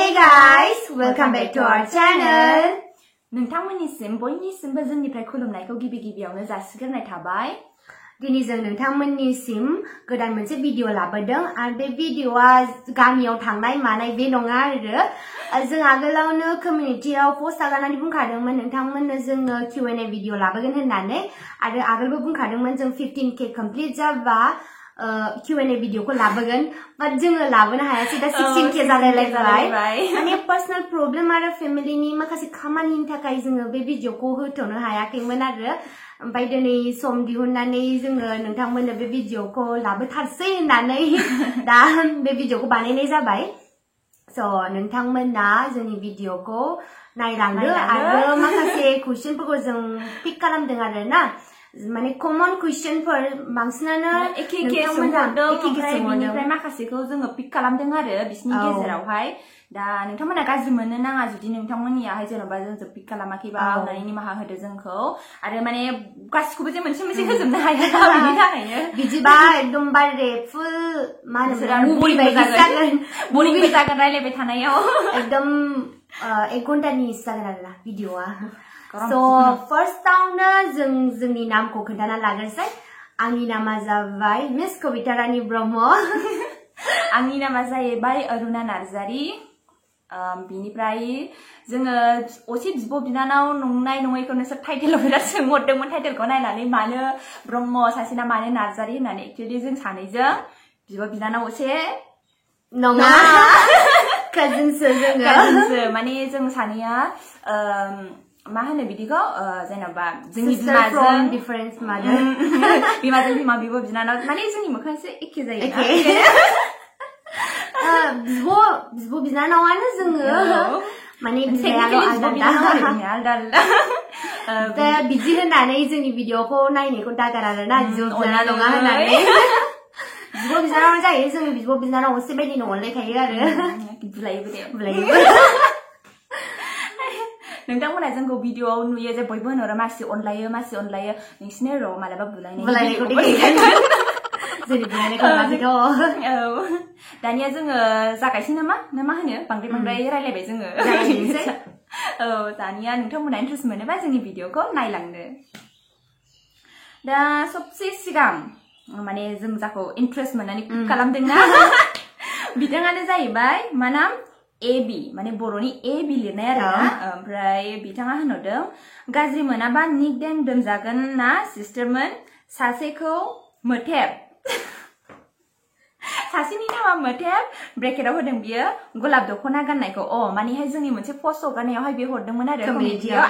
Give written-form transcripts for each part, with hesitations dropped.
Hey guys, welcome back to our channel. नोंथांमोननिसिम बयनिसिमबो जोंनिफ्राय खुलुमनायखौ गिबि-गिबियावनो जासिग्रोनाय थाबाय। दिनै जों नोंथांमोननिसिम गोदान मोनसे भिडिअ लाबोदों आरो बे भिडिअआ गामियाव थांनाय मानाय बे नङा आरो जों आगोलावनो कमिउनिटियाव पोस्ट आगारनानै बुंखादोंमोन नोंथांमोननो जोङो Q&A भिडिअ लाबोगोन होननानै आरो आगोलबो बुंखादोंमोन जों 15K कमप्लिट जाबा Q&A भिडिअखौ लाबोगोन बाट जोङो लाबोनो हायासै दा 16K जालायलायबाय माने पर्सनेल प्रब्लेम आरो फेमिलिनि माखासे खामानिनि थाखाय जोङो बे भिडिअखौ होथ'नो हायाखैमोन आरो ओमफ्राय दिनै सम दिहुननानै जोङो नोंथांमोननो बे भिडिअखौ लाबोथारसै होननानै दा बे भिडिअखौ बानायनाय जाबाय स' नोंथांमोना जोंनि भिडिअखौ नायलांदो आरो माखासे कुइसनफोरखौ जों पिक खालामदों आरो ना माने कमन कुइसनफोर बांसिनानो एखे बिनिफ्राय माखासेखौ जोङो पिक खालामदों आरो बिसिनि गेजेरावहाय दा नोंथांमोना गाज्रि मोननो नाङा जुदि नोंथांमोननियाहाय जेन'बा जों पिक खालामाखैबा अननानै निमाहा होदो जोंखौ आरो माने गासिखौबो जे मोनसे होजोबनो हाया बिनि थाखायनो बिदिबा एकदमबारे फुल मा होनो मुभि बायदि जागोन रायलायबाय थानायाव एकदम 1 घन्टानि जागोन आरोना भिडिअआ So फार्स्टआवनो जोंनि नामखौ खोन्थाना लाग्रोसै आंनि नामा जाबाय मिस कविता रानी ब्रह्म आंनि नामा जाहैबाय अरुणा नार्जारी बिनिफ्राय जोङो असे बिब' बिनानाव नंनाय नङैखौ नोंसोर टाइटेलाव बिराद सोंहरदोंमोन टाइटेलखौ नायनानै मानो ब्रह्म सासेना मानो नार्जारी होननानै एक्चुअलि जों सानैजों बिब' बिनानाव असे नङा काजिनसो जोङो माने जों सानैया मा होनो बिदिखौ जेन'बा जोंनि बिमाजों डिफरेन्स बिमाजों बिमा बिब' बिनानाव माने जोंनि मोखांसो एखे जायो बिब' बिनानावानो जोङो माने आलदा दा बिदि होननानै जोंनि भिडिअखौ नायनायखौ दागार आरोना बिब' बिनानाव नङा होननानै बिब' बिनानाव जायो जों बिब' बिनानाव असे बायदिनो अनलायखायो आरो बुलायोबो नोंथांमोना जोंखौ भिडिअआव नुयो जे बयबो होनहरो मासि अनलायो नोंसिनो र' मालाबा बुलायनायखौ जोंनि बुलायनायखौ दानिया जोङो जागायसै नामा ना मा होनो बांद्राय रायलायबाय जोङो दानिया नोंथांमोना इन्ट्रेस्ट मोनोबा जोंनि भिडिअखौ नायलांदो दा सबसे सिगां माने जों जाखौ इन्ट्रेस्ट मोननानै क्लिक खालामदोंना बिथाङानो जाहैबाय मा नाम AB माने बर'नि AB लिरनाय आरोना ओमफ्राय बिथाङा होनहरदों गाज्रि मोनाबा निकनेम दोनजागोन ना सिस्टारमोन सासेखौ मोथेब सासेनि नामा मोथेब ब्रेकेटाव होदों बियो गलाब दख'ना गाननायखौ मानेहाय जोंनि मोनसे पस्ट हगारनायावहाय बे हरदोंमोन आरो कमिउनिटियाव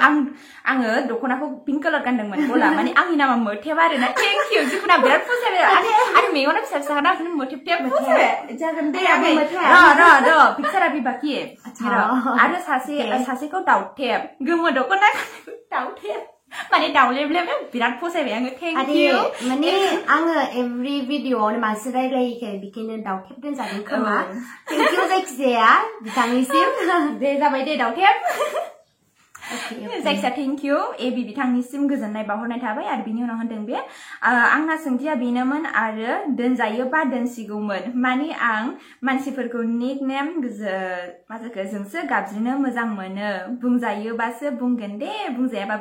आङो दख'नाखौ पिंक कालार गानदोंमोन गलाब माने आंनि नामा मोथेब आरोना थेंक इउ जिखुना बिराद फसायबाय आरो मेगना फिसा फिसा ना मोथेब जागोन दे र' पिक्सारा बि बाखि आरो सासेखौ दाउथेब गोमो दख'ना दाउथेब माने दाउलेबलेब बिराद फसायबाय आङो थेंक इउ माने आङो एभरि भिडिअआवनो मानसि रायलायखाय बेखायनो दाउथेब दोनजादों खोमा थेंक इउ जायखिजाया बिथांनिसिम दे जाबाय दे दाउथेब जायखिया थेंक इउ AB बिथांनिसिम गोजोननाय बावहरनाय थाबाय आरो बिनि उनाव होनदों बे आंना सोंथिया बेनोमोन आरो दोनजायोबा दोनसिगौमोन माने आं मानसिफोरखौ निकनेम जोंसो गाबज्रिनो मोजां मोनो बुंजायोबासो बुंगोन दे बुंजायाबा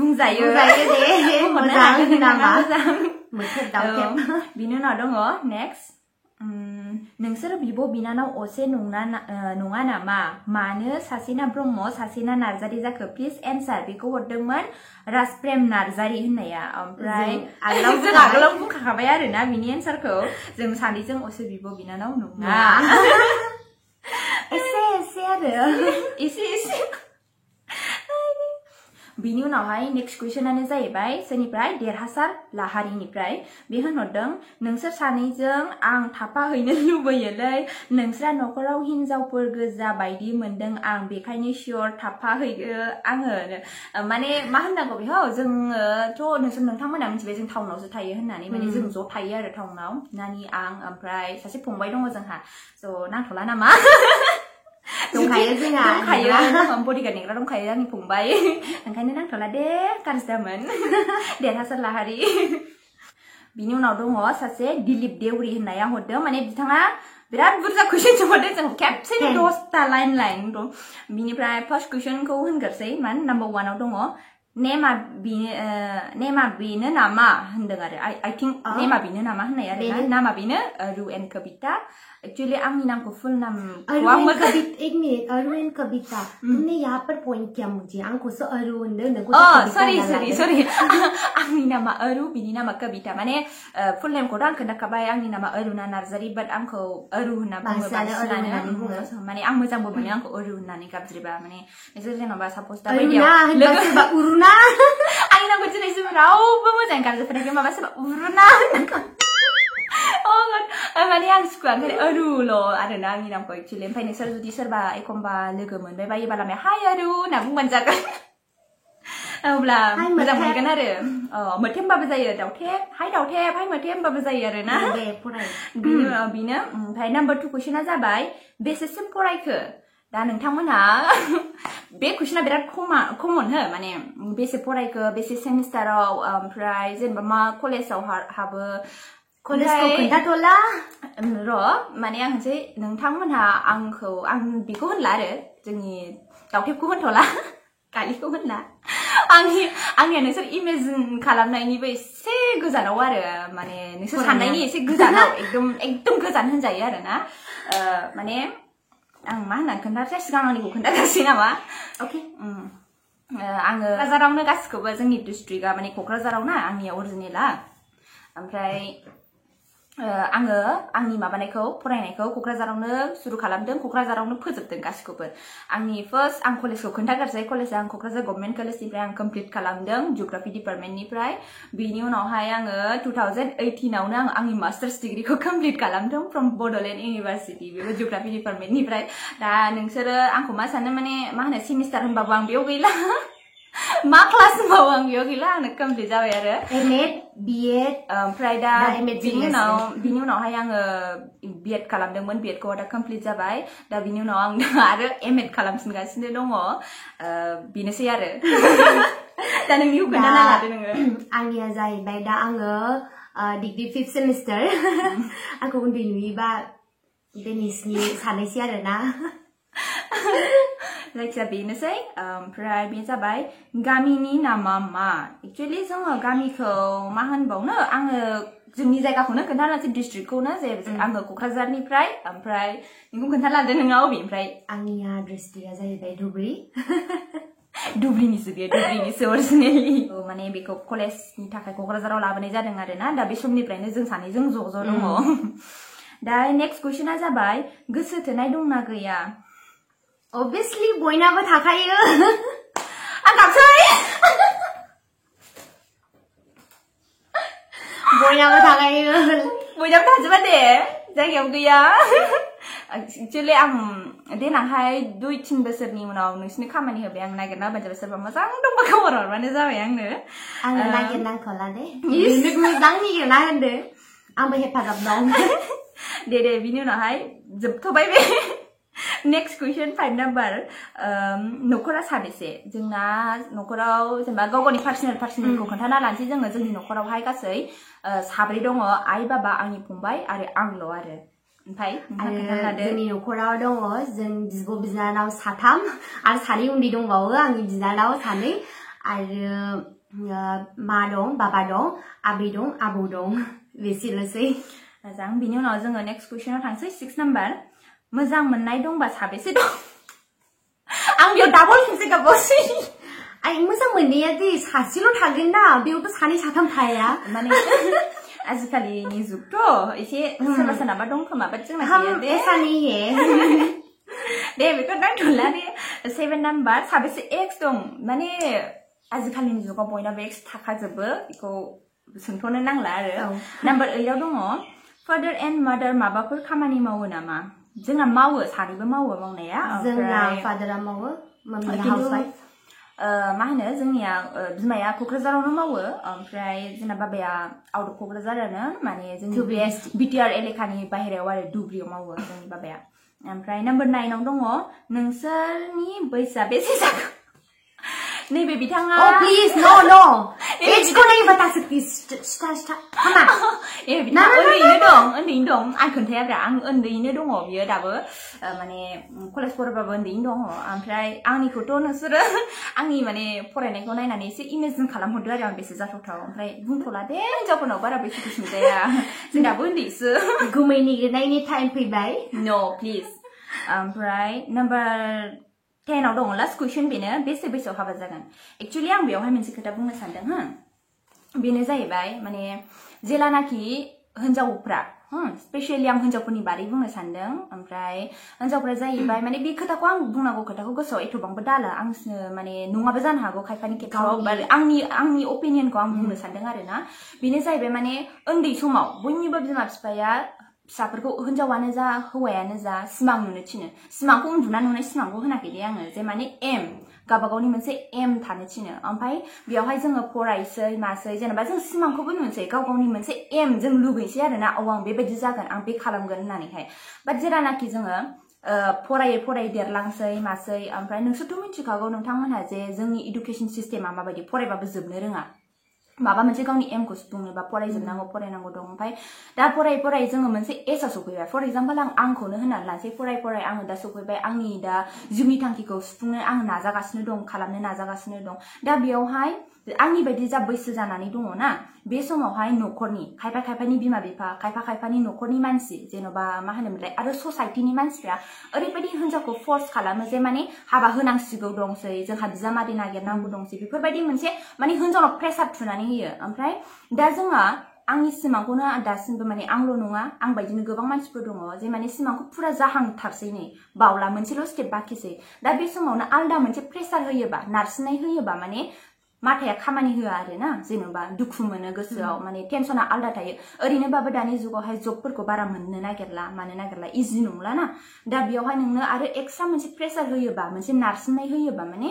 बुंजायो दे मोजां नामा बिनि उनाव दङ नेक्स्ट नोंसोर बिब' बिनानाव असे नङा नामा मानो सासेना ब्रह्म सासेना नार्जारी जाखो प्लिज एन्सार बेखौ हरदोंमोन राजप्रेम नार्जारी होननाया ओमफ्राय आगोलाव बुंखाबाय आरोना बिनि एन्सारखौ जों सानैजों असे बिब' बिनानाव नङा एसे आरो एसे बिनि उनावहाय नेक्स्ट कुइसनानो जाहैबाय सोरनिफ्राय देरहासार लाहारिनिफ्राय बे होनहरदों नोंसोर सानैजों आं थाफाहैनो लुबैयोलै नोंस्रा न'खराव हिनजावफोर गोजा बायदि मोनदों आं बेखायनो सियर थाफाहैयो आङो माने मा होननांगौ बेखौ जोङोथ' नोंथांमोना मिथिबाय जों टाउनावसो थायो होननानै माने जों ज' थायो आरो टाउनाव नानि आं ओमफ्राय सासे फंबाय दङ जोंहा स' नांथ'ला नामा दंखायो बडिगार्ड नेग्रा दंखायो आंनि फंबाय ओंखायनो नांथ'ला दे गाज्रि दामोन देरहासार लाहारि बिनि उनाव दङ सासे दिलीप देउरि होननाया हरदों माने बिथाङा बिराद बुरजा कुइसन सोंहरदों जों खेबसेनो 10ता लाइन दं बिनिफ्राय फर्स्ट कुइसनखौ होनग्रोसै मान नाम्बार 1 आव दङ नेमा बेनो नामा होनदों आरो आई थिंक नेमा बेनो नामा होननाय आरो नामा बेनो अरु एन्ड कविता एक्चुअली आंनि नामखौ फुल नाम एक मिनट अरु एंड कविता तुमने यहाँ पर पॉइंट किया मुझे आंखौ सो अरु होनदों सॉरी आंनि नामा अरु बिनि नामा कविता माने फुल नेमखौथ' आं खोन्थाखाबाय आंनि नामा अरुणा नार्जारी बाट आंखौ अरु होनना बुङो बांसिनानो माने आं मोजांबो मोनो आंखौ अरु होननानै गाबज्रिबा माने नोंसोर जेन'बा साप'ज दा बायदियाव लोगो उरुना आंनि नामखौ दिनैसिम रावबो मोजाङै गाबज्रिफेराखै माबा सोरबा उरुना माने आं सुखुआ ओंखायनो अरुल' आरोना आंनि नामखौ एक्चुअलि ओमफ्राय नोंसोर जुदि सोरबा एखमबा लोगो मोनबाय बायोबा लामाया हाय अरु होनना बुंबानो जागोन अब्ला मोजां मोनगोन आरो मोथेमबाबो जायो दावथेब हाय मोथेमबाबो जायो आरोना बिनो ओमफ्राय नाम्बार 2 कुइसना जाबाय बेसेसिम फरायखो दा नोंथांमोनहा बे कुइसना बिराद कमन हो माने बेसे फरायखो बेसे सेमिस्टाराव ओमफ्राय जेनेबा मा कलेजाव हाबो कलेजखौ खोन्थाथ'ला माने आं होनसै नोंथांमोनहा आं बेखौ होनला आरो जोंनि दावथेबखौ होनथ'ला कालिखौ होनला आंनिया नोंसोर इमेजिन खालामनायनिबो एसे गोजानाव आरो माने नोंसोर साननायनि एसे गोजानाव एकदम गोजान होनजायो आरोना माने आं मा होननानै खोन्थासै सिगां आंनिखौ खोन्थागासै नामा अके आङो क'क्राझारावनो गासिखौबो जोंनि डिस्ट्रिक्टआ माने क'क्राझारावना आंनिया अरिजिनेला ओमफ्राय आङो आंनि माबानायखौ फरायनायखौ क'क्राझारावनो सुरु खालामदों क'क्राझारावनो फोजोबदों गासिखौबो आंनि फार्स्ट आं कलेजखौ खोन्थागारसै कलेजआ आं क'क्राझार गभर्नमेन्ट कलेजनिफ्राय आं कमप्लिट खालामदों जिअग्राफि डिपार्टमेन्टनिफ्राय बिनि उनावहाय आङो 2018 आवनो आं आंनि मास्टार्स डिग्रीखौ कमप्लिट खालामदों फ्रम बड'लेण्ड इउनिभार्सिटि बेबो जिअग्राफि डिपार्टमेन्टनिफ्राय दा नोंसोरो आंखौ मा सानो माने मा होनो सेमिस्टार होनबाबो आं बेयाव गैला मा क्लास होनबाबो आं बेयाव गैला आंनो कमप्लिट जाबाय आरो एमएड बिएड ओमफ्राय दा बिनि उनावहाय आङो बिएड खालामदोंमोन बिएडखौ दा कमप्लिट जाबाय दा बिनि उनाव आं आरो एमएड खालामफिनगासिनो दङ बेनोसै आरो दा नोंनिखौ खोन्थाना लादो नोङो आंनिया जाहैबाय दा आङो डिग्री 5th सेमिस्टार आंखौ उन्दै नुयोबा बे नोंसिनि सानैसै आरोना जायखिया बेनोसै ओमफ्राय बे जाबाय गामिनि नामा मा एक्चुअली जोङो गामिखौ मा होनबावनो आङो जोंनि जायगाखौनो खोन्थानोसै डिस्ट्रिक्टखौनो जे आङो क'क्राझारनिफ्राय ओमफ्राय नोंखौ खोन्थालादो नोङो अबेनिफ्राय आंनिया डिस्ट्रिक्टआ जाहैबाय धुबुरी धुबुरीनिसो अरिजिनेलि माने बेखौ कलेजनि थाखाय क'क्राझाराव लाबोनाय जादों आरोना दा बे समनिफ्रायनो जों सानैजों ज' दङ दा नेक्स्ट कुइसना जाबाय गोसो थोनाय दंना गैया obviously बयनाबो थाखायो आं गाबसै बयनाबो थाखायो बयनाबो थाजोबा दे जायगायाव गैया एक्चुअली आं देनांहाय 2-3 बोसोरनि उनाव नोंसिनि खामानि होबाय आं नागिरना होबानो जाबाय सोरबा मोजां दंबा खबर हरबानो जाबाय आंनो नागिरनांथ'ला दे मोजां नागिरना होनदो आंबो हेफाजाब दं दे बिनि उनावहाय जोबथ'बाय बे नेक्स्ट कुइसन 5 नाम्बार न'खरा साबेसे जोंना न'खराव जेनेबा गावनि पार्सनेलखौ खोन्थाना लानोसै जोङो जोंनि न'खरावहाय गासै 7 दङ आइ बाबा आंनि फंबाय आरो आंल' आरो ओमफ्राय जोंनि न'खराव दङ जों बिब' बिनानाव 3 आरो 2 उन्दै दंबावो आंनि बिनानाव 2 आरो मा दं बाबा दं आबै दं आबौ दं बेसेल'सै मोजां बिनि उनाव जोङो नेक्स्ट कुइसनाव थांसै 6 नाम्बार मोजां मोननाय दंबा साबेसे दं आं बेयाव डाबल खेबसे गाबबावसै आं मोजां मोननाया दे सासेल' थागोन ना बेयावथ' 2-3 थाया माने आजिखालिनि जुगथ' एसे सोरबा सोरनाबा दं खोमा बाट जोंना गैया दे दे बेखौ नांथ'ला दे 7 नाम्बार साबेसे एक्स दं माने आजिखालिनि जुगाव बयनाबो एक्स थाखाजोबो बेखौ सोंथ'नो नांला आरो नाम्बार 8 आव दङ फादार एन्ड मादार माबाफोर खामानि मावो नामा जोंना मावो 2बो मावो मावनाया जोंना फादारा मावो मम्मीया हाउसवाइफ मा होनो जोंनिया बिमाया क'क्राझारावनो मावो ओमफ्राय जोंना बाबाया आउट अफ क'क्राझारानो माने जोंनि बिटिआर एलेकानि बाहेरायाव आरो धुबुरीयाव मावो जोंनि बाबाया ओमफ्राय नाम्बार 9 आव दङ नोंसोरनि बैसोआ बेसे जाखो नैबे बिथाङा Oh please no age को नायोबा दासो स्टार्ट हामा ए बिथाङा उन्दैनो दं आं खोन्थायाब्रा आं उन्दैनो दङ बियो दाबो माने कलेज फरायबाबो उन्दैनो दङ ओमफ्राय आंनिखौथ' नोंसोरो आंनि माने फरायनायखौ नायनानै एसे इमेजिन खालामहरदो आरो आं बेसे जाथावथाव ओमफ्य बुंथ'ला दे हिनजावफोरनाव बारा बैसो सोंजाया जों दाबो उन्दैसो गुमै निगिरनायनि टाइम फैबाय no please ओमफ्राय नाम्बार 10 आव दङ लास्ट कुइसन बेनो बेसे बैसोआव हाबा जागोन एक्चुअली आं बेयावहाय मोनसे खोथा बुंनो सानदों हो बेनो जाहैबाय माने जेलानाखि हिनजावफ्रा स्पेशली आं हिनजावफोरनि बारै बुंनो सानदों ओमफ्राय हिनजावफ्रा जाहैबाय माने बे खोथाखौ आं बुंनांगौ खोथाखौ गोसोआव एथबांबो दाला आं माने नङाबो जानो हागौ खायफानि खेथ्रआव आंनि ओपिनियनखौ आं बुंनो सानदों आरोना बेनो जाहैबाय माने उन्दै समाव बयनिबो बिमा बिफाया फिसाफोरखौ हिनजावानो जा हौवायानो जा सिमां नुनो थिनो सिमांखौ उन्दुना नुनाय सिमांखौ होनाखै दे आङो जे माने एम गावबागावनि मोनसे एम थानो थिनो ओमफ्राय बेयावहाय जोङो फरायसै मासै जेनेबा जों सिमांखौबो नुनोसै गावगावनि मोनसे एम जों लुगैसै आरोना औ आं बेबायदि जागोन आं बे खालामगोन होननानैहाय बाट जेरानाखि जोङो फरायै देरलांसै मासै ओमफ्राय नोंसोरथ' मिथिखागौ नोंथांमोनहा जे जोंनि इडुकेसन सिस्टेमा माबायदि फरायबाबो जोबनो रोङा माबा मोनसे गावनि एमखौ सुफुंनोबा फरायजोबनांगौ फरायनांगौ दं ओमफ्राय दा फराय जोङो मोनसे एजआव सफैबाय फर एग्जाम्पल आंखौनो होननानै लानोसै फराय आङो दा सफैबाय आंनि दा जिउनि थांखिखौ सुफुंनो आं नाजागासिनो दं खालामनो नाजागासिनो दं दा बेयावहाय आंनि बायदि जा बैसो जानानै दङ ना बे समावहाय न'खरनि खायफानि बिमा बिफा खायफानि न'खरनि मानसि जेन'बा मा होनोमोनलाय आरो ससाइटिनि मानसिफ्रा ओरैबायदि हिनजावखौ फर्स खालामो जे माने हाबा होनांसिगौ दंसै जोंहा बिजामादै नागिरनांगौ दंसै बेफोरबायदि मोनसे माने हिनजावनाव प्रेसार थुनानै होयो ओमफ्राय दा जोंहा आंनि सिमांखौनो दासिमबो माने आंल' नङा आं बायदिनो गोबां मानसिफोर दङ जे माने सिमांखौ फुरा जाहांथारसै नै बावला मोनसेल' स्टेप बाखिसै दा बे समावनो आलदा मोनसे प्रेसार होयोबा नारसिननाय होयोबा माने माथाया खामानि होआ आरोना जेनेबा दुखु मोनो गोसोआव माने टेनसना आलदा थायो ओरैनोबाबो दानि जुगावहाय जबफोरखौ बारा मोननो नागिरला मानो नागिरला इजि नंला ना दा बेयावहाय नोंनो आरो एक्सट्रा मोनसे प्रेसार होयोबा मोनसे नारसिननाय होयोबा माने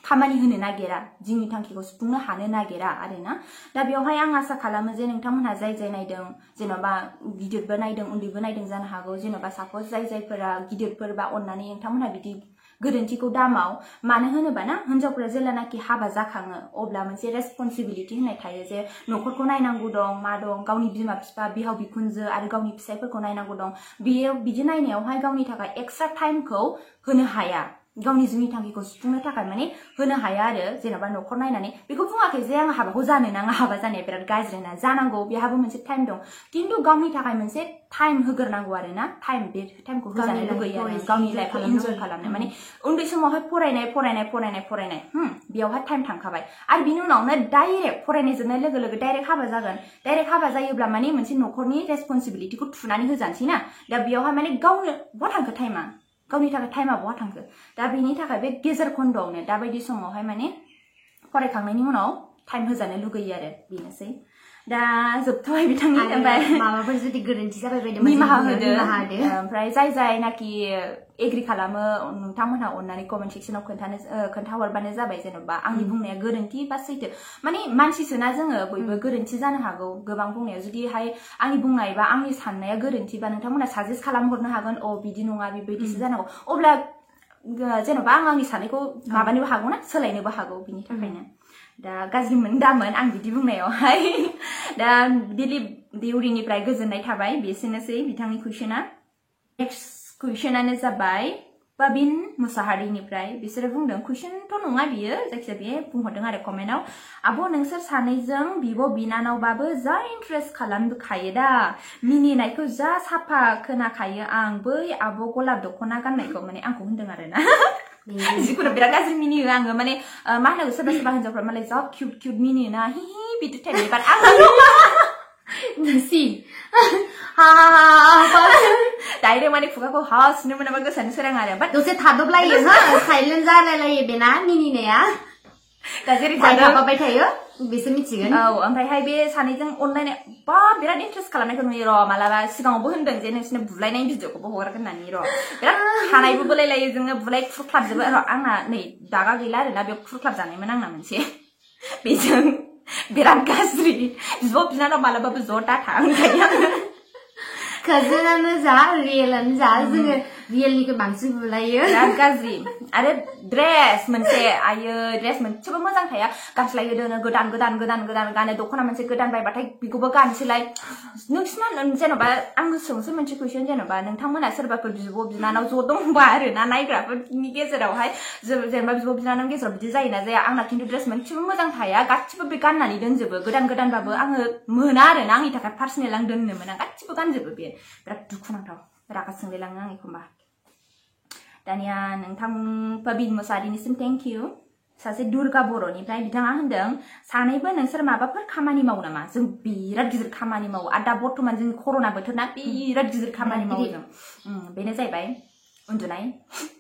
खामानि होनो नागिरा जिउनि थांखिखौ सुफुंनो हानो नागिरा आरोना दा बेयावहाय आं आसा खालामो जे नोंथांमोनहा जाय नायदों जेन'बा गिदिरबो नायदों उन्दैबो नायदों जानो हागौ जेन'बा सापज जायफोरा गिदिरफोर बा अननानै नोंथांमोनहा बिदि गोरोन्थिखौ दामाव मानो होनोबा ना हिनजावफोरा जेलानाखि हाबा जाखाङो अब्ला मोनसे रेसपन्सिबिलिटि होननाय थायो जे न'खरखौ नायनांगौ दं मा दं गावनि बिमा बिफा बिहाव बिखुनजो आरो गावनि फिसायफोरखौ नायनांगौ दं बेयो बिदि नायनायावहाय गावनि थाखाय एक्सट्रा टाइमखौ होनो हाया गावनि जिउनि थांखिखौ सुफुंनो थाखाय माने होनो हाया आरो जेन'बा न'खर नायनानै बेखौ बुङाखै जे आं हाबाखौ जानो नाङा हाबा जानाया बिराद गाज्रि ना जानांगौ बेहाबो मोनसे टाइम दं खिन्थु गावनि थाखाय मोनसे टाइम होग्रोनांगौ आरोना टाइम बे टाइमखौ होजानो लुगैयो आरो गावनि लाइफखौ इन्जय खालामनो माने उन्दै समावहाय फरायनाय बेयावहाय टाइम थांखाबाय आरो बिनि उनावनो डाइरेक्ट फरायनाय जोबनाय लोगो लोगो डाइरेक्ट हाबा जागोन डाइरेक्ट हाबा जायोब्ला माने मोनसे न'खरनि रेसपन्सिबिलिटिखौ थुनानै होजानोसै ना दा बेयावहाय माने गावनो बहा थांखो टाइमा गावनि थाखाय टाइमा बहा थांखो दा बेनि थाखाय बे गेजेर खन्द'आवनो दाबायदि समावहाय माने फरायखांनायनि उनाव टाइम होजानो लुगैयो आरो बेनोसै दा जोबथ'बाय बिथांनि माबाफोर जुदि गोरोन्थि जाबाय बायदोंबा निमाहा होदो ओमफ्राय जायनाखि एग्रि खालामो नोंथांमोनहा अननानै कमेन्ट सेक्सनाव खोन्थाहरबानो जाबाय जेन'बा आंनि बुंनाया गोरोन्थि बा सैथो माने मानसिसोना जोङो बयबो गोरोन्थि जानो हागौ गोबां बुंनायाव जुदिहाय आंनि बुंनाय बा आंनि साननाया गोरोन्थि बा नोंथांमोनहा साजेस्ट खालामहरनो हागोन अ बिदि नङा बेबायदिसो जानांगौ अब्ला जेन'बा आंनि साननायखौ माबानोबो हागौ ना सोलायनोबो हागौ बिनि थाखायनो दा गाज्रि मोनदामोन आं बिदि बुंनायावहाय दा दिलीप देउरिनिफ्राय गोजोननाय थाबाय बेसेनोसै बिथांनि कुइसना नेक्स्ट कुइसनानो जाबाय पाबिन मुसाहारिनिफ्राय बिसोरो बुंदों कुइसनथ' नङा बियो जायखिजाया बे बुंहरदों आरो कमेन्टआव आब' नोंसोर सानैजों बिब' बिनानावबाबो जा इन्ट्रेस्ट खालामखायो दा मिनिनायखौ जा साफा खोनाखायो आं बै आब' गलाब दख'ना गाननायखौ माने आंखौ होनदों आरोना जिखुनु बिराद गाज्रि मिनियो आङो माने मा होनो सोरबा हिनजावफ्रा मालाय जा किउट मिनियोना हि बिदि टाइपनि बाट आं डाइरेक्ट माने खुगाखौ हासिनो मोनाबा गोसोआनो सोराङा आरो बाट दसे थादबलायो हो साइलेन्ट जालायलायो बेना मिनिनाया दा जेरै थाबाय थायो बेसो मिथिगोन औ ओमफ्रायहाय बे सानैजों अनलायनाय बा बिराद इन्ट्रेस्ट खालामनायखौ नुयो र' मालाबा सिगाङावबो होनदों जे नोंसिनो बुलायनाय भिडिअखौबो हगारगोन होननानै र' बिराद खानायबो बोलायलायो जोङो बुलाय खुरख्लाबजोबो र' आंना नै दागा गैला आरोना बेयाव खुरख्लाब जानायमोन आंना मोनसे बेजों बिराद गाज्रि बिब' बिनानाव मालाबाबो ज' दाथा होनखायो आङो काजिनानो जा रियेलानो जा जोङो रियेलनिखौ बांसिन बुलायो बिराद गाज्रि आरो ड्रेस मोनसे आयो ड्रेस मोनसेबो मोजां थाया गानस्लायो दोनो गोदान गोदान गोदान गोदान गानो दख'ना मोनसे गोदान बायबाथाय बेखौबो गानसैलाय नोंसिना जेन'बा आं सोंसै मोनसे कुइसन जेन'बा नोंथांमोना सोरबाफोर बिब' बिनानाव ज' दंबा आरोना नायग्राफोरनि गेजेरावहाय जेनेबा बिब' बिनानावनि गेजेराव बिदि जायोना जाया आंना खिन्थु ड्रेस मोनसेबो मोजां थाया गासिबो बे गाननानै दोनजोबो गोदान गोदानबाबो आङो मोना आरोना आंनि थाखाय पार्सनेल आं दोननो मोना गासिबो गानजोबो बे बिराद दुखुनांथाव रागा जोंलायलाङो आं एखमबा दानिया नोंथां प्रबिन मोसाहारिनिसिम थेंक इउ सासे दुर्गा बर'निफ्राय बिथाङा होनदों सानैबो नोंसोर माबाफोर खामानि मावो नामा जों बिराद गिदिर खामानि मावो आरो दा बर्तमान जों कर'ना बोथोरना बिराद गिदिर खामानि मावो जों बेनो जाहैबाय उन्दुनाय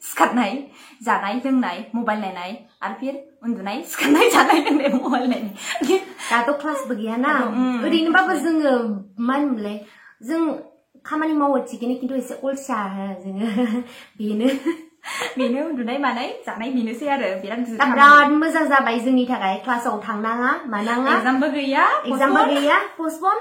सिखारनाय जानाय लोंनाय मबाइल नायनाय आरो फिर उन्दुनाय सिखारनाय जानाय लोंनाय मबाइल नायनाय दाथ' क्लासबो गैयाना ओरैनोबाबो जोङो मा होनोमोनलाय जों खामानि मावो थिगैनो खिन्थु एसे अलसिया जोङो बेनो उन्दुनाय मानाय जानाय बेनोसै आरो बिराद मोजां जाबाय जोंनि थाखाय क्लासाव थांनाङा मानाङा एग्जामबो गैया पस्टपन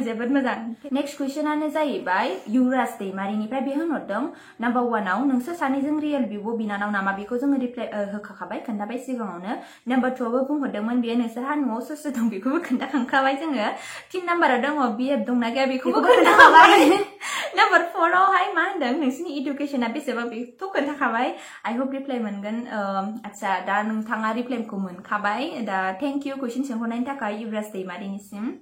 जोबोद मोजां नेक्स्ट कुइसनानो जाहैबाय युवराज दैमारिनिफ्राय बे होनहरदों नाम्बार 1 आव नोंसोर सानैजों रियेल बिब' बिनानाव नामा बेखौ जोङो रिप्लाइ होखाबाय खोन्थाबाय सिगाङावनो नाम्बार 2 आवबो बुंहरदोंमोन बेयो नोंसोरहा न'आव सोर सोर दं बेखौबो खोन्थाखांखाबाय जोङो 3 नाम्बाराव दङ बिएफ दंना गैया बेखौबो खोन्थाखाबाय नाम्बार 4 आवहाय मा होनदों नोंसिनि इडुकेसना बेसेबां बेखौ खोन्थाखाबाय आइ होप रिप्लाइ मोनगोन आচ্ছা दा नोंथाङा रिप्लाइखौ मोनखाबाय दा थेंक इउ कुइसन सोंहरनायनि थाखाय युवराज दैमारिनिसिम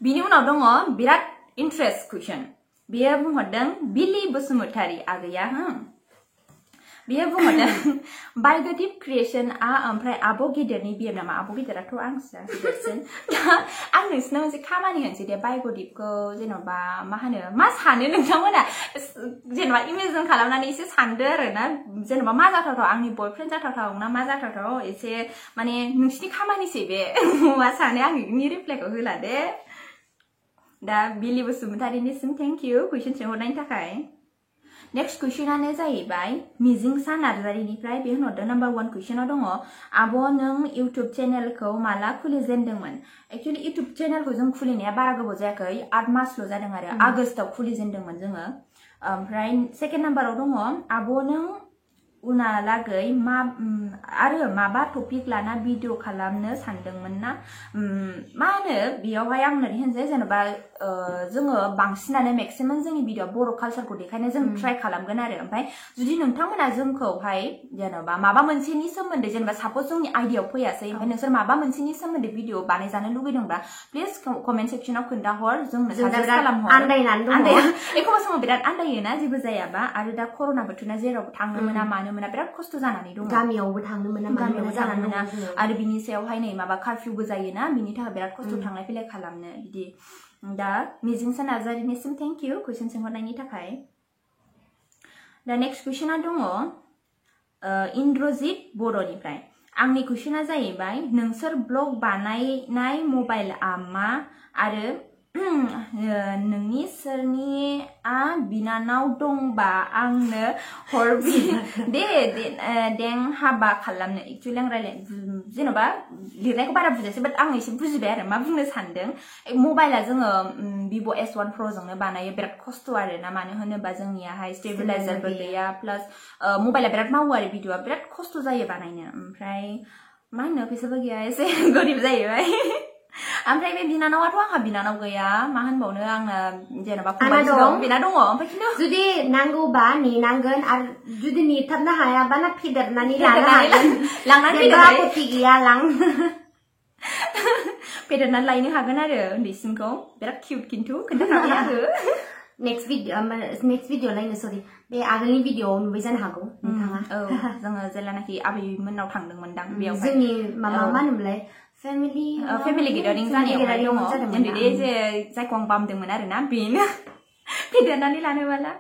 बिनि उनाव दङ बिराद इन्ट्रेस्ट कुइसन बेयो बुंहरदों बिलि बसुमतारी आगैया बेयो बुंहरदों बाय'ग्राफिक क्रिएशनआ ओमफ्राय आब' गिदिरनि बिएफ नामा आब' गिदिराथ' आंसो गिदिरसिन आं नोंसिनाव मोनसे खामानि होनोसै दे बाय'ग्राफिकखौ जेन'बा मा होनो मा सानो नोंथांमोना जेन'बा इमेजिन खालामनानै एसे सानदो आरोना जेन'बा मा जाथावथाव आंनि बयफ्रेन्ड जाथावथाव ना मा जाथावथाव एसे माने नोंसिनि खामानिसै बे मा सानो आं बिनि रिप्लाइखौ होला दे दा बिलि बसुमतारीनिसिम थेंक इउ कुइसन सोंहरनायनि थाखाय नेक्स्ट कुइसनानो जाहैबाय मिजिंसा नार्जारिनिफ्राय बे होनहरदों नाम्बार 1 कुइसनाव दङ आब' नों इउटुब चेनेलखौ माला खुलिजेनदोंमोन एक्चुअलि इउटुब चेनेलखौ जों खुलिनाया बारा गोबाव जायाखै 8 मासल' जादों आरो आगस्टआव खुलिजेनदोंमोन जोङो ओमफ्राय सेकेन्ड नाम्बाराव दङ आब' नों उनालागै आरो माबा टपिक लाना भिडिअ खालामनो सानदोंमोन ना मा होनो बेयावहाय आं ओरै होनसै जेनेबा जोङो बांसिनानो मेक्सिमाम जोंनि भिडिअ बर' कालचारखौ देखायनो जों ट्राइ खालामगोन आरो ओमफ्राय जुदि नोंथांमोना जोंखौहाय जेनेबा माबा मोनसेनि सोमोन्दै जेनेबा साप'ज जोंनि आइडियाव फैयासै ओमफ्राय नोंसोर माबा मोनसेनि सोमोन्दै भिडिअ बानायजानो लुगैदोंबा प्लिज कमेन्ट सेक्सनाव खोन्थाहर जोंनो साजेस्ट खालामहर एखमबा समाव बिराद आन्दायोना जेबो जायाबा आरो दा कर'ना बोथोरना जेराव थांनो मोना मानो मोना बिराद खस्थ' जानानै दं गामियावबो थांनो मोना आरो बिनि सायावहाय नै माबा कारफिउबो जायोना बिनि थाखाय बिराद खस्थ' थांलाय फैलाय खालामनो बिदि दा मिजिंसा नार्जारिनिसिम थेंक इउ कुइसन सोंहरनायनि थाखाय दा नेक्स्ट कुइसना दङ इन्द्रजित बर'निफ्राय आंनि कुइसना जाहैबाय नोंसोर ब्लग बानायनाय मबाइलआ मा आरो नोंनि सोरनिआ बिनानाव दंबा आंनो हरबि दें हाबा खालामनो एक्चुअलि आं जेन'बा लिरनायखौ बारा बुजायासै बाट आं एसे बुजिबाय आरो मा बुंनो सानदों मबाइला जोङो भिभ' S1 Pro जोंनो बानायो बिराद खस्थ' आरो ना मानो होनोबा जोंनियाहाय स्टेबिलाइजारबो गैया प्लास मबाइला बिराद मावो आरो भिडिअआ बिराद खस्थ' जायो बानायनो ओमफ्राय मा होनो फैसाबो गैया एसे गोरिब जाहैबाय ओमफ्राय बे बिनानावाथ' आंहा बिनानाव गैया मा होनबावनो आंना जेनेबा फंबाय दं बिना दङ ओमफ्राय खिन्थु जुदि नांगौबा नेनांगोन आरो जुदि नेथाबनो हायाबा ना फेदेरनानै लानो हागोन लांनानै आपत्ति गैया लां फेदेरनानै लायनो हागोन आरो उन्दैसिमखौ बिराद किउट खिन्थु खोन्थाखाबाय आङो नेक्स्ट भिडिअ लायनो सरि बे आगोलनि भिडिअआव नुबाय जानो हागौ नोंथाङा जोङो जेब्लानाखि आबैमोननाव थांदोंमोनदां बेयाव जोंनि माबा मा होनोमोनलाय फेमिलि गेदारिं जानायावहाय दङ उन्दै जायखौ आं बामदोंमोन आरोना बेनो फेदेरनानै लानोबाला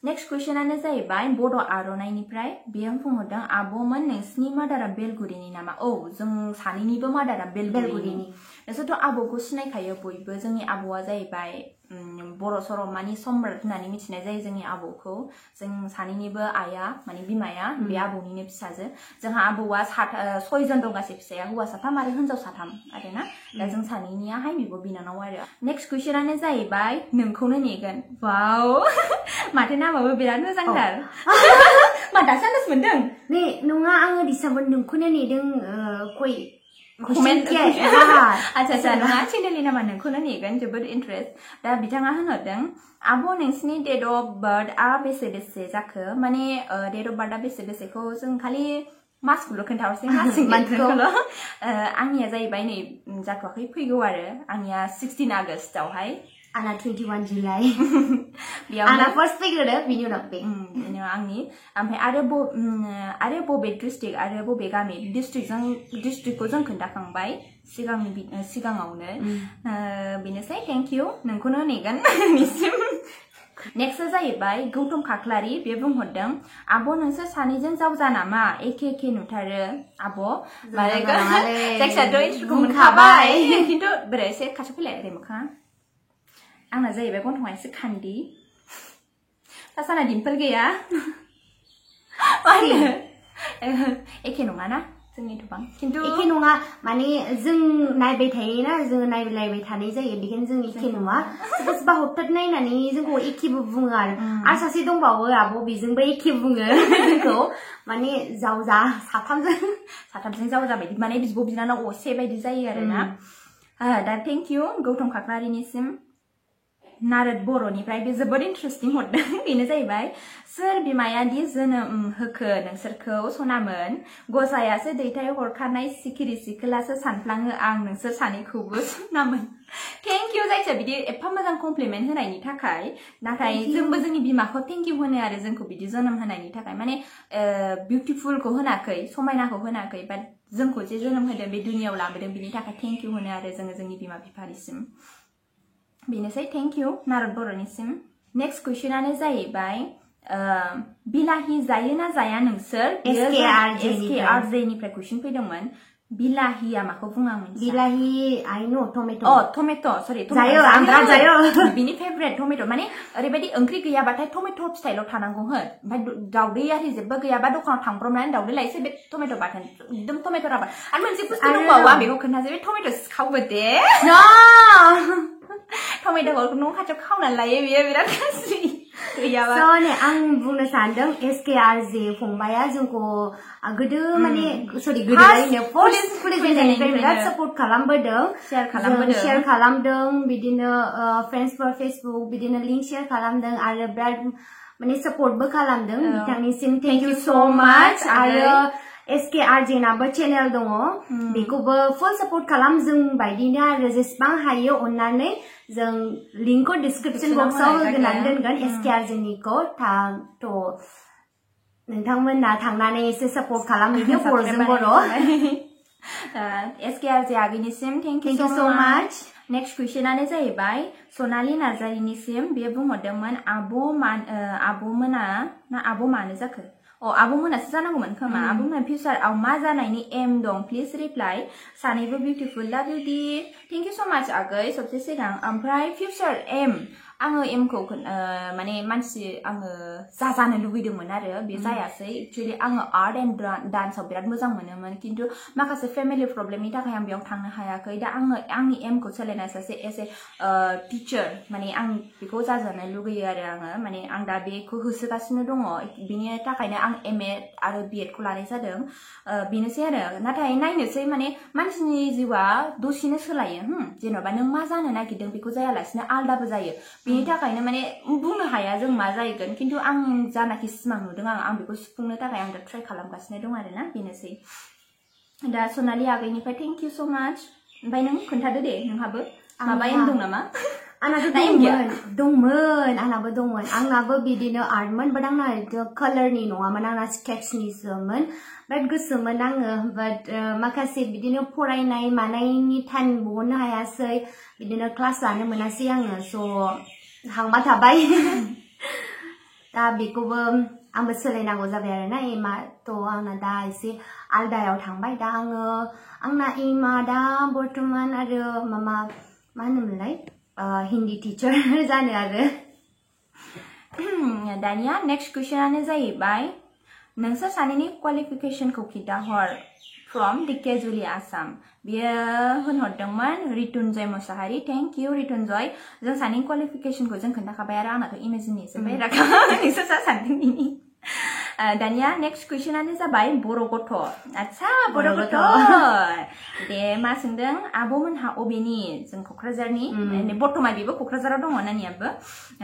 नेक्स्ट कुइसनानो जाहैबाय बड' आर'नाइनिफ्राय बेयो बुंहरदों आब'मोन नोंसिनि मादारा बेलगुरिनि नामा औ जों सानैनिबो मादारा बेलगुरिनि नोंसोरथ' आब'खौ सिनायखायो बयबो जोंनि आब'आ जाहैबाय बर' सल'मानि सम्राट होननानै मिथिनाय जायो जोंनि आबौखौ जों सानैनिबो आइया माने बिमाया बे आबौनिनो फिसाजो जोंहा आबौआ 6 जन दं गासै फिसाया हौवा 3 आरो हिनजाव 3 आरोना दा जों सानैनियाहाय बिब' बिनानाव आरो नेक्स्ट कुइसनानो जाहैबाय नोंखौनो नेगोन वाव माथो नामाबो बिराद मोजांथार मा दासो आन्दाज मोनदों ने नङा आङो दिसाबो नोंखौनो नेदों कय कमेन्ट आচ্ছা नङा चेनेलनि नामा नोंखौनो नेगोन जोबोद इन्ट्रेस्ट दा बिथाङा होनहरदों आब' नोंसिनि डेट अफ बार्थआ बेसे बेसे जाखो माने डेट अफ बार्थआ बेसे बेसेखौ जों खालि मासखौल' खोन्थाहरसै मासखौल' आंनिया जाहैबाय नै जाथ'वाखै फैगौ आरो आंनिया 16 आगस्टआवहाय आंना 21 जुलाइ आंना फार्स्ट फैग्रोदो बिनि उनाव बे आंनि ओमफ्राय आरो बबे डिस्ट्रिक्ट आरो बबे गामि डिस्ट्रिक्टखौ जों खोन्थाखांबाय सिगाङावनो बेनोसै थेंक इउ नोंखौनो नेगोन नोंनिसिम नेक्स्टआ जाहैबाय गौतम खाख्लारि बे बुंहरदों आब' नोंसोर सानैजों जावजा नामा एखे नुथारो आब' जायखियाथ' इन्ट्र'खौ मोनखाबाय खिन्थु बोरै एसे खाथियाव फैलाय ओरै मोखाङा आंना जाहैबाय गन्थंआ एसे खान्दि साना डिम्पल गैया एखे नङाना जोंनिथ'बां खिन्थु एखे नङा माने जों नायबाय थायोना जों नायलायबाय थानाय जायो बेखायनो जों एखे नङा सोरबा हथात नायनानै जोंखौ एखेबो बुङो आरो सासे दंबावो आब' बेजोंबो एखे बुङो जोंखौ माने जावजा साथामजों जावजा बायदि माने बिब' बिनानाव असे बायदि जायो आरोना दा थेंक इउ गौतम खाख्लारिनिसिम नारद बर'निफ्राय बे जोबोद इन्ट्रेस्टिं हरदों बेनो जाहैबाय सोर बिमाया दि जोनोम होखो नोंसोरखौ सनामोन गसायासो दैथाय हरखानाय सिखिरि सिखोलासो सानफ्लाङो आं नोंसोर सानैखौबो सनामोन थेंक इउ जायखिया बिदि एफा मोजां कमप्लिमेन्ट होनायनि थाखाय नाथाय जोंबो जोंनि बिमाखौ थेंक इउ होनो आरो जोंखौ बिदि जोनोम होनायनि थाखाय माने बिउटिफुलखौ होनाखै समायनाखौ होनाखै बाट जोंखौ जे जोनोम होदों बे दुनियाव लाबोदों बिनि थाखाय थेंक इउ होनो आरो जोङो जोंनि बिमा बिफानिसिम बेनोसै थेंक इउ नारद बर'निसिम नेक्स्ट कुइसनानो जाहैबाय बिलाहि जायो ना जाया नोंसोर SKRJ निफ्राय कुइसन फैदोंमोन बिलाहिया माखौ बुङो आं मिथिया बिलाहि आइ नो टमेट' टमेट' सरि जायो आं बिराद जायो बिनि फेभरेट टमेट' माने ओरैबायदि ओंख्रि गैयाबाथाय टमेट' फिथाइल' थानांगौ हो ओमफ्राय दावदै आरि जेबो गैयाबा दखानाव थांब्रबनानै दावदै लायसै बे टमेट' बाथोन एकदम टमेट' राबार आरो मोनसे बुस्थु दंबावो आं बेखौ खोन्थासै बे टमेट' सिखावबो दे टमेट'खौ न' खाथियाव खावनानै लायो बेयो बिराद गाज्रि गैयाबा ने आं बुंनो सानदों SKRJ फंबाया जोंखौ गोदो माने सरि गोदोनो पुलिस फैनायनिफ्राय बिराद सापर्ट खालामबोदों शेयार खालामदों बिदिनो फ्रेन्ड्सफोर फेसबुक बिदिनो लिंक शेयार खालामदों आरो बिराद माने सापर्टबो खालामदों बिथांनिसिम थेंक इउ सो माच आरो SKRJ नाबो चेनेल दङ बेखौबो फुल सापर्ट खालाम जों बायदिनो आरो जेसेबां हायो अननानै जों लिंकखौ डिस्क्रिप्शन बक्सआव होनानै दोनगोन SKRJ निखौ नोंथांमोना थांनानै एसे सापर्ट खालामहैदो बर'जों बर' SKRJ आगैनिसिम थेंक इउ सो माच नेक्स्ट कुइसनानो जाहैबाय सनालि नार्जारिनिसिम बे बुंहरदोंमोन आब' मोना ना आब' मानो जाखो आब' मोनासो जानांगौमोन खोमा आब' मोना फिउचाराव मा जानायनि एम दं प्लिज रिप्लाइ सानैबो बिउटिफुल लाभ इउ दि थेंक इउ सो माच आगै सबसे सिगां ओमफ्राय फिउचार एम आङो एमखौ माने आङो जानो लुबैदोंमोन आरो बे जायासै एक्चुअलि आङो आर्ट एन्ड डान्सआव बिराद मोजां मोनोमोन खिन्थु माखासे फेमिलि प्रब्लेमनि थाखाय आं बेयाव थांनो हायाखै दा आङो आंनि एमखौ सोलायनाय सासे एज ए टिचार माने आं बेखौ जाजानो लुगैयो आरो आङो माने आं दा बेखौ होसोगासिनो दङ बिनि थाखायनो आं MA आरो BEd खौ लानाय जादों बेनोसै आरो नाथाय नायनोसै माने मानसिनि जिउआ दसेनो सोलायो जेन'बा नों मा जानो नागिरदों बेखौ जायालासिनो आलदाबो जायो बिनि थाखायनो माने बुंनो हाया जों मा जाहैगोन खिन्थु आं जानाखि सिमां नुदों आं बेखौ सुफुंनो थाखाय आं दा ट्राइ खालामगासिनो दं आरोना बेनोसै दा सनालि आगैनिफ्राय थेंक इउ सो माच ओमफ्राय नों खोन्थादो दे नोंहाबो माबा एम दं नामा आंनाथ' दंमोन आंनाबो दंमोन आंनाबो बिदिनो आर्टमोन बाट आंना कालारनि नङामोन आंना स्केट्सनिसोमोन बिराद गोसोमोन आङो बाट माखासे बिदिनो फरायनाय मानायनि टाइम बहननो हायासै बिदिनो क्लास लानो मोनासै आङो स' हांमा थाबाय दा बेखौबो आंबो सोलायनांगौ जाबाय आरोना एमआ थ' आंना दा एसे आलदायाव थांबाय दा आंना एमआ दा बर्थमान आरो मा होनोमोनलाय हिन्दी टीचर जानो आरो दानिया नेक्स्ट कुइसनानो जाहैबाय नोंसोर सानैनि क्वालिफिकेशनखौ खिन्थाहर फ्रम दिकेजुलि आसाम बियो होनहरदोंमोन रितुनजय मोसाहारि थेंक इउ रितुनजय जों सानैनि क्वालिफिकेशनखौ जों खोन्थाखाबाय आरो आंनाथ' इमेजिननिसो बायराखा नोंसोर सा सानैनि दानिया नेक्स्ट कुइसनानो जाबाय बर' गथ' आच्छा बर' गथ' दे मा सोंदों आब'मोनहा अबेनि जों क'क्राझारनि बर्तमान बेबो क'क्राझाराव दङ नानियाबो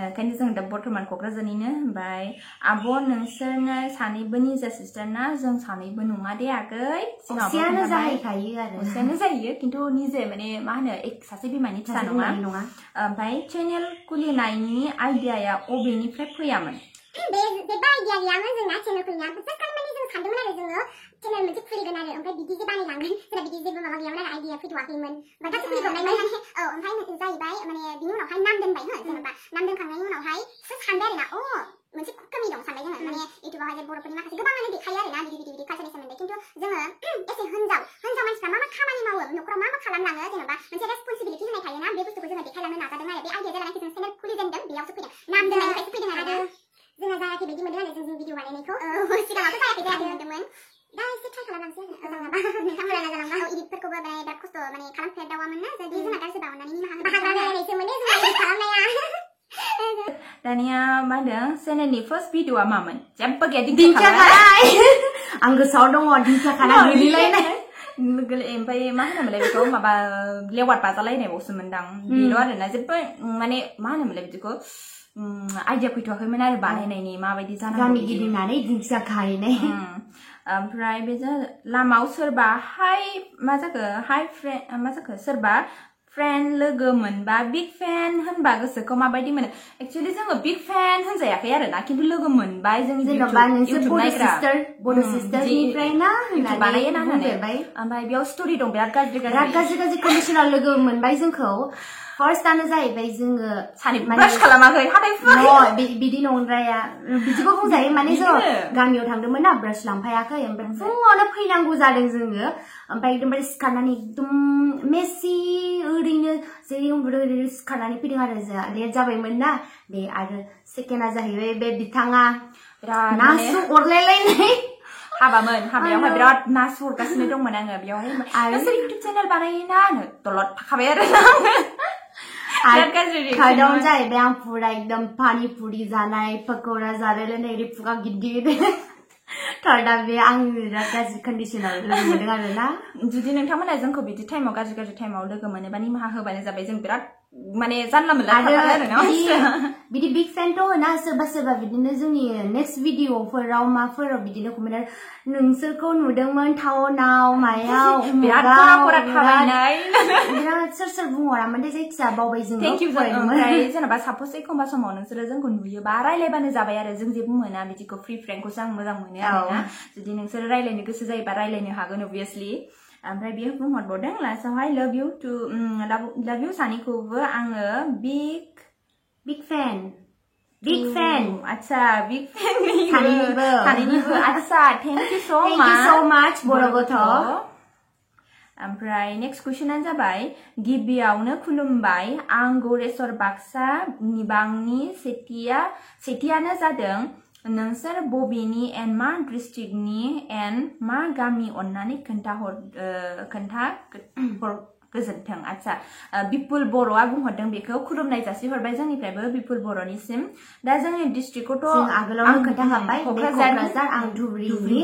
ओंखायनो जों दा बर्तमान क'क्राझारनिनो ओमफ्राय आब' नोंसोरनो सानैबो निजा सिस्टार ना जों सानैबो नङा दे आगै असेयानो जाहैखायो आरो असेयानो जायो खिन्थु निजे माने मा होनो सासे बिमानि फिसा नङा ओमफ्राय चेनेल खुलिनायनि आइडियाया अबेनिफ्राय फैयामोन बे जेबो आइडिया गैयामोन जोंना चेनेल खुलिनाया जास्ट खालि जों सानदोंमोन आरो जोङो चेनेल मोनसे खुलिगोन आरो ओमफ्राय बिदि जे बानायलांगोन जोंना बिदि जेबो माबा गैयामोन आरो आइडिया फैथ'वाखैमोन ओमफ्राय गासै खुलिब्रबनायमोन औ ओमफ्राय जाहैबाय माने बिनि उनावहाय नाम दोनबाय हो जेनेबा नाम दोनखांनायनि उनावहाय सानबाय आरोना मोनसे कमि दं सानबाय जोङो माने इउटुबावहाय जे बर'फोरनि माखासे गोबाङानो देखायो आरोना बिदि कालचारनि सोमोन्दै खिन्थु जोङो एसे हिनजाव मानसिफ्रा मा खामानि मावो न'खराव मा खालामलाङो जेनेबा मोनसे रेसपन्सिबिलिटि होनाय थायोना बे बुस्थुखौ जोङो देखायलांनो नाजादों आरो बे आइडिया जानानै जों चेनेल खुलिजेनदों बेयावसो फैदों नाम दोननायनिफ्रायसो फैदों आरो जोंना जायाखै बायदि मोनदों आरो जों भिडिअ बानायनायखौ सिगाङावथ' जायाखै होनदोंमोन दा एसे ट्राइ खालामलांसै आरो नोंथांमोना नाजालांबा इडिटफोरखौबो बिराद खस्थ' माने खालामफेरदावामोन ना जुदि जोंना गाज्रि जाबा अननानै निमाहा रायलायनायसो मोनो जों इडिट खालामनाया दानिया मा होनदों चेनेलनि फार्स्ट भिडिअआ मामोन जेबो गैया दिंखिया खानाय आं गोसोआव दङ दिंखिया खानाय गोलैलायनाय ओमफ्राय मा होनोमोनलाय बेखौ माबा लेवार बाजालायनायबावसो मोनदां बेल' आरोना जेबो माने मा होनोमोनलाय बिदिखौ आइडिया फैथ'वाखैमोन आरो बानायनायनि माबायदि जानांगौ गामि गिदिंनानै दिंखिया खाहैनाय ओमफ्राय बेजों लामायाव सोरबा मा जाखो सोरबा फ्रेन्ड लोगो मोनबा बिग फेन होनबा गोसोखौ माबायदि मोनो एक्चुअली जोङो बिग फेन होनजायाखै आरोना खिन्थु लोगो मोनबाय जों इउटुब नायग्रा बर' सिस्टारनिफ्राय ना इउटुब बानायो ना होननानै ओमफ्राय बेयाव स्ट'रि दं बिराद गाज्रि कन्डिसनाव लोगो मोनबाय जोंखौ फार्स्टआनो जाहैबाय जोङो सानै ब्रास खालामाखै हाथाय बिदि नंद्राया बिदिबो बुंजायो माने जों गामियाव थांदोंमोन ना ब्रास लांफायाखै ओमफ्राय फुङावनो फैनांगौ जादों जोङो ओमफ्राय एकदमबारे सिखारनानै एकदम मेसि ओरैनो जेरै उन्दुदों ओरैनो सिखारनानै फैदों आरो जोंहा लेट जाबायमोन ना बे आरो सेकेन्डआ जाहैबाय बे बिथाङा बिराद नासु अरलायलायनाय हाबायावहाय बिराद नासु हरगासिनो दंमोन आङो बेयावहाय नोंसोर इउटुब चेनेल बानायोना दलद थाखाबाय आरो थर्डआव जाहैबाय आं फुरा एकदम पानि पुरि जानाय पकौड़ा जालायलायनाय ओरै खुगा गिदिर थर्डआ बे आं बिराद गाज्रि कन्डिसनाव लोगो मोनदों आरोना जुदि नोंथांमोना जोंखौ बिदि टाइमाव गाज्रि टाइमाव लोगो मोनोबा निमाहा होबानो जाबाय जों बिराद माने जानला मोनला आरोना बिदि बिग फेनथ' होना सोरबा बिदिनो जोंनि नेक्स्ट भिडिअफोराव माफोराव बिदिनो कमेन्ट नोंसोरखौ नुदोंमोन टाउनाव मायाव बिराद खरा थाबायनाय बिराद सोर बुंहरामोन दे जायखिया बावबाय जोङो थेंक इउ ओमफ्राय जेनेबा साप'ज एखमबा समाव नोंसोरो जोंखौ नुयोबा रायलायबानो जाबाय आरो जों जेबो मोना बिदिखौ फ्रि फ्रेंकखौसो आं मोजां मोनो आरोना जुदि नोंसोरो रायलायनो गोसो जायोबा रायलायनो हागोन अबभियासलि ओमफ्राय बेयो बुंहरबावदों लास्टआवहाय लाभ इउ सानैखौबो आङो बिग फेन आच्छा बिग फेन सानैनिबो आच्छा थेंक इउ सो माच बर' गथ' ओमफ्राय नेक्स्ट कुइसनानो जाबाय गिबियावनो खुलुमबाय आं गौरेस्वर बाक्सा निबांनि सेथियानो जादों नोंसोर बबेनि एन मा डिस्ट्रिक्टनि एन मा गामि अन्नानै खोन्था गोजोन्थों आच्छा बिपुल बर'आ बुंहरदों बेखौ खुलुमनाय जासिहरबाय जोंनिफ्रायबो बिपुल बर'निसिम दा जोंनि डिस्ट्रिक्टखौथ' जों आगोलावनो खोन्थाखाबाय क'क्राझार आं धुबुरि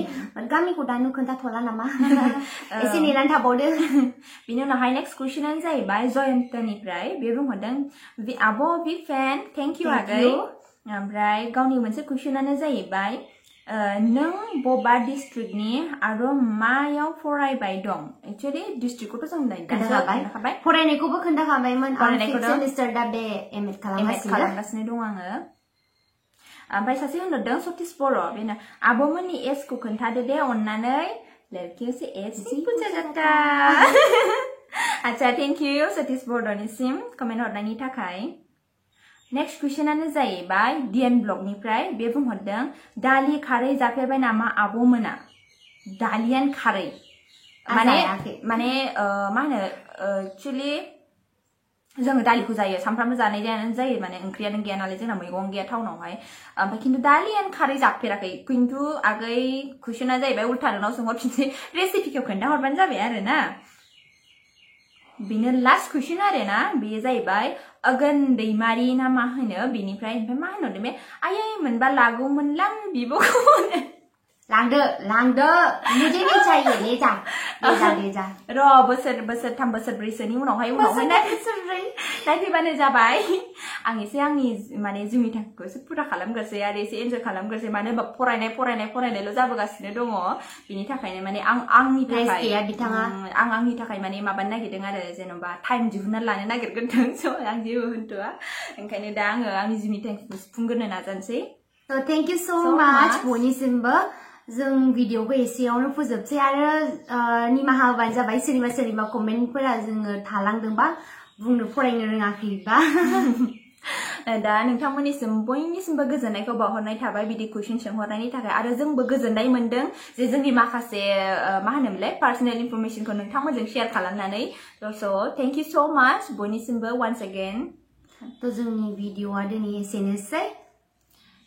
गामिखौ दानो खोन्थाथ'ला नामा एसे नेनानै थाबावदो बिनि उनावहाय नेक्स्ट कुइसनानो जाहैबाय जयन्तनिफ्राय बे बुंहरदों आब' बिग फेन थेंक इउ आगै ओमफ्राय गावनि मोनसे कुइसनानो जाहैबाय नों बबा डिस्ट्रिक्टनि आरो मायाव फरायबाय दं एक्चुअली डिस्ट्रिक्टखौथ' जों खोन्थाखाबाय फरायनायखौबो खोन्थाखाबायमोन सेमिस्टार दा बे एमएड खालामगासिनो दं आङो ओमफ्राय सासे होनहरदों सतीश बर' बेनो आब'मोननि एजखौ खोन्थादो दे अननानै लड़कियों से एज नहीं पूछा जाता अच्छा थेंक इउ सतीश बर'निसिम कमेन्ट हरनायनि थाखाय नेक्स्ट कुइसनानो जाहैबाय डिएन ब्लगनिफ्राय बे बुंहरदों दालि खारै जाफेरबाय नामा आब'मोना दालियान खारै माने मा होनो एक्चुअली जोङो दालिखौ जायो सामफ्रामबो जानाय जायो माने ओंख्रियानो गैया नालाय जोंना मैगं गैया टाउनावहाय ओमफ्राय खिन्थु दालि एन्ड खारै जाफेराखै खिन्थु आगै कुइसना जाहैबाय उल्था नोंनाव सोंहरफिनसै रेसिपिखौ खोन्थाहरबानो जाबाय आरो ना बेनो लास्ट कुइसन आरो ना बेयो जाहैबाय अगन दैमारि ना मा होनो बेनिफ्राय ओमफ्राय मा होनहरदों बे आयै मोनबा लागौमोनलां बिब'खौ लांदो मुझे नहीं चाहिए ले जा र' बोसोरथाम बोसोरब्रैसोनि उनावहाय नायफैबानो जाबाय आं एसे आंनि माने जिउनि थांखिखौ एसे पुरा खालामग्रोसै आरो एसे एन्जय खालामग्रोसै मानो होनबा फरायनायल' जाबोगासिनो दङ बिनि थाखायनो माने आं आंनि थाखाय माने माबानो नागिरदों आरो जेन'बा टाइम दिहुनना लानो नागिरग्रोदों स' आं जेबो होनथ'आ ओंखायनो दा आङो आंनि जिउनि थांखिखौ सुफुंग्रोनो नाजानोसै थेंक इउ स' माच बयनिसिमबो जों भिडिअखौ एसेयावनो फोजोबसै आरो निमाहा होबानो जाबाय सोरनिबा कमेन्टफोरा जोङो थालांदोंबा बुंनो फरायनो रोङाखैबा दा नोंथांमोननिसिम बयनिसिमबो गोजोननायखौ बावहरनाय थाबाय बिदि कुइसन सोंहरनायनि थाखाय आरो जोंबो गोजोननाय मोनदों जे जोंनि माखासे मा होनोमोनलाय पार्सनेल इनफरमेशनखौ नोंथांमोनजों शेयार खालामनानै स' थेंक इउ स' माच बयनिसिमबो वान्स अगेन थ' जोंनि भिडिअआ दिनै एसेनोसै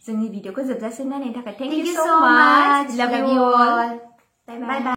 जोंनि भिडिअखौ जोबजासिम नायनायनि थाखाय थेंक इउ स' माच लाभ इउ अल बाय बाय